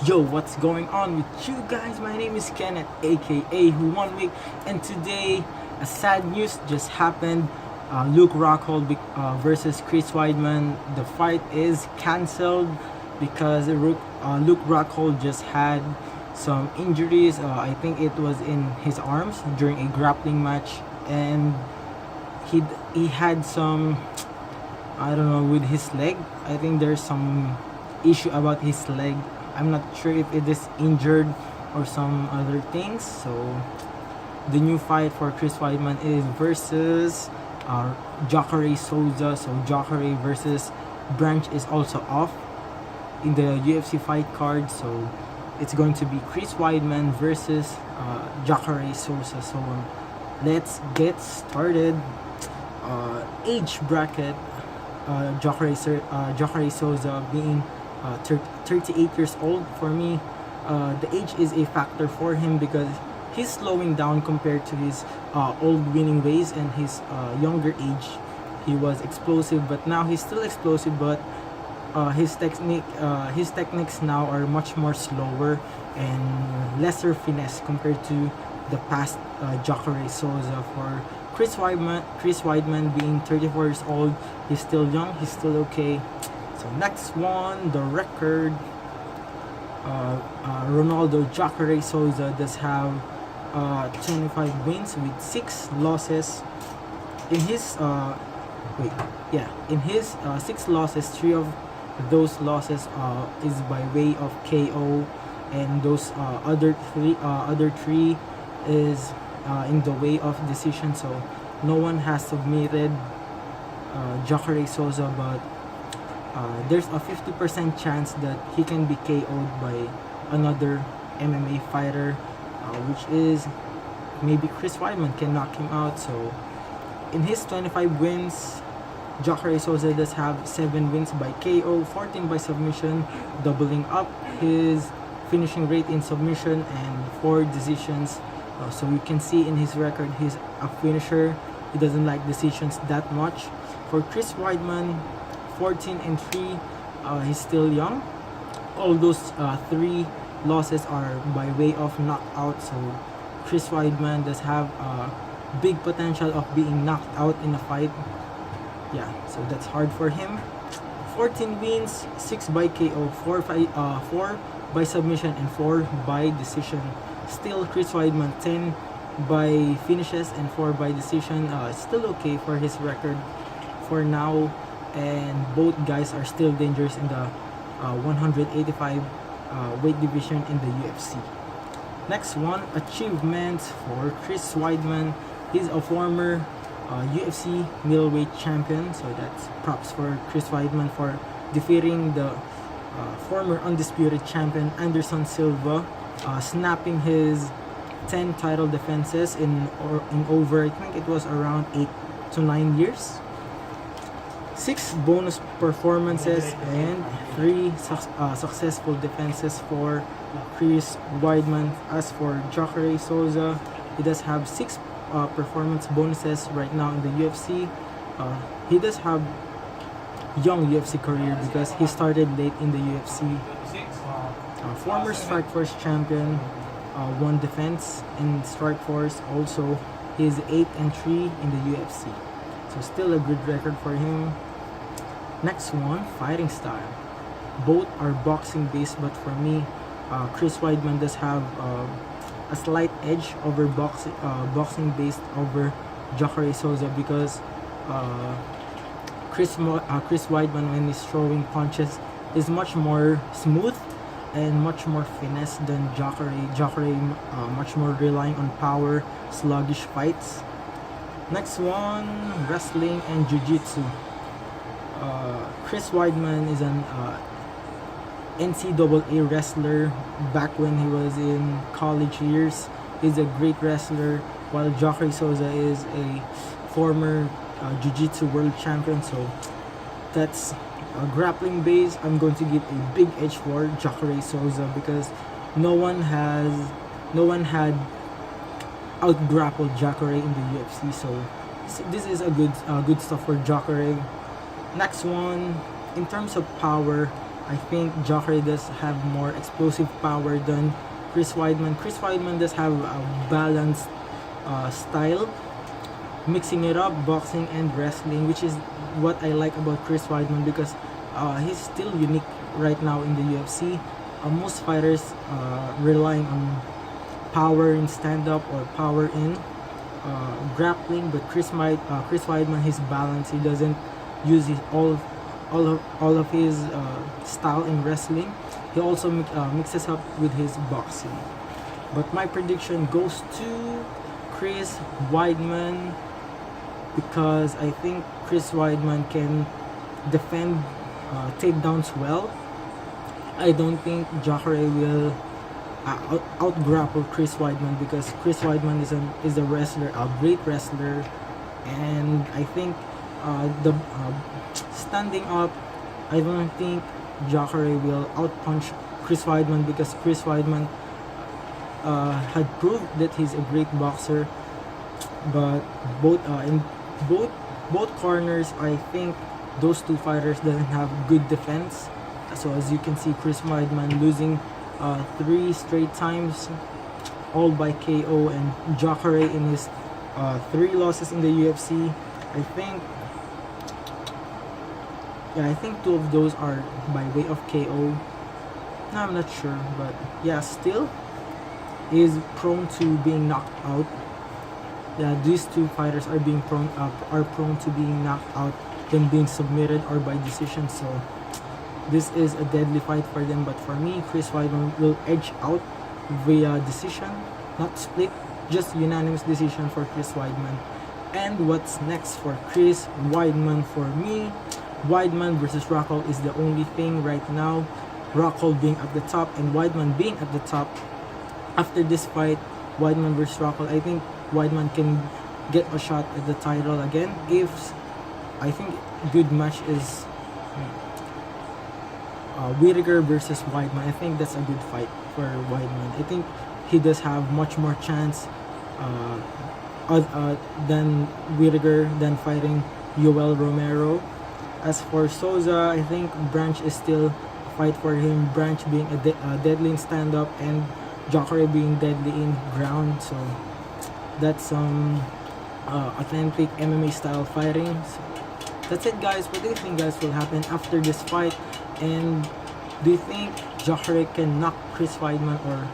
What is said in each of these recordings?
Yo, what's going on with you guys? My name is Kenneth, aka Who One Week, and today a sad news just happened. Luke Rockhold versus Chris Weidman. The fight is cancelled because Luke Rockhold just had some injuries. I think it was in his arms during a grappling match, and he had some, I don't know, with his leg. I think there's some issue about his leg. I'm not sure if it is injured or some other things. So the new fight for Chris Weidman is versus Jacare Souza. So Jacare versus Branch is also off in the UFC fight card. So it's going to be Chris Weidman versus Jacare Souza. So let's get started. Age bracket. Jacare Souza being 38 years old. For me, the age is a factor for him because he's slowing down compared to his old winning ways, and his younger age he was explosive, but now he's still explosive, but his techniques now are much more slower and lesser finesse compared to the past Jacare Souza. For Chris Weidman being 34 years old, he's still young, he's still okay. So next one, the record. Ronaldo Jacare Souza does have 25 wins with 6 losses. In his 6 losses, 3 of those losses is by way of KO, and those other three is in the way of decision. So no one has submitted Jacare Souza, but there's a 50% chance that he can be KO'd by another MMA fighter, which is maybe Chris Weidman can knock him out. So in his 25 wins, Jacare Souza does have 7 wins by KO, 14 by submission, doubling up his finishing rate in submission, and 4 decisions. So you can see in his record, he's a finisher. He doesn't like decisions that much. For Chris Weidman, 14-3. He's still young. All those 3 losses are by way of knockout. So Chris Weidman does have big potential of being knocked out in a fight. Yeah, so that's hard for him. 14 wins, 6 by KO, 4 by submission, and 4 by decision. Still Chris Weidman, 10 by finishes and 4 by decision. Still okay for his record for now, and both guys are still dangerous in the 185 weight division in the UFC. Next one, achievements for Chris Weidman. He's a former UFC Middleweight Champion, so that's props for Chris Weidman for defeating the former undisputed champion Anderson Silva, snapping his 10 title defenses in over, I think it was around 8 to 9 years. 6 bonus performances and 3 successful defenses for Chris Weidman. As for Jacare Souza, he does have 6 performance bonuses right now in the UFC. He does have young UFC career because he started late in the UFC. Former Strikeforce champion, 1 defense in Strikeforce. Also, he's 8-3 in the UFC. So still a good record for him. Next one, fighting style. Both are boxing based, but for me, Chris Weidman does have a slight edge over boxing based over Jacare Souza, because Chris Weidman, when he's throwing punches, is much more smooth and much more finesse than Jacare. Jacare much more relying on power, sluggish fights. Next one, wrestling and jiu-jitsu. Chris Weidman is an NCAA wrestler back when he was in college years. He's a great wrestler, while Jacare Souza is a former jiu-jitsu world champion. So that's grappling base. I'm going to give a big edge for Jacare Souza because no one had out-grappled Jacare in the UFC. So this is a good stuff for Jacare. Next one, in terms of power, I think Jacare does have more explosive power than Chris Weidman. Chris Weidman does have a balanced style, mixing it up, boxing and wrestling, which is what I like about Chris Weidman, because he's still unique right now in the UFC. Most fighters relying on power in stand-up or power in grappling, but Chris Weidman, his balance, he doesn't use all of his style in wrestling. He also mixes up with his boxing. But my prediction goes to Chris Weidman, because I think Chris Weidman can defend takedowns well. I don't think Jacare will out-grapple Chris Weidman, because Chris Weidman is a wrestler, a great wrestler, and I think the standing up, I don't think Jacare will outpunch Chris Weidman, because Chris Weidman had proved that he's a great boxer. But in both corners, I think those two fighters doesn't have good defense. So as you can see, Chris Weidman losing 3 straight times, all by KO, and Jacare in his 3 losses in the UFC. I think 2 of those are by way of KO. No, I'm not sure, but yeah, still is prone to being knocked out. Yeah, these 2 fighters are prone to being knocked out, then being submitted or by decision. So this is a deadly fight for them. But for me, Chris Weidman will edge out via decision, not split, just unanimous decision for Chris Weidman. And what's next for Chris Weidman? For me, Weidman versus Rockhold is the only thing right now. Rockhold being at the top and Weidman being at the top. After this fight, Weidman versus Rockhold, I think Weidman can get a shot at the title again. If I think good match is Whittaker versus Weidman. I think that's a good fight for Weidman. I think he does have much more chance than Whittaker, than fighting Yoel Romero. As for Souza, I think Branch is still a fight for him. Branch being a deadly in stand-up and Jacare being deadly in ground. So that's some authentic MMA style fighting. So that's it, guys. What do you think, guys, will happen after this fight? And do you think Jacare can knock Chris Weidman or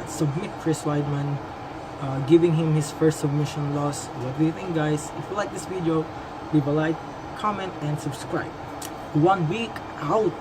submit Chris Weidman, giving him his first submission loss? What do you think, guys? If you like this video, leave a like, comment, and subscribe. 1 week out.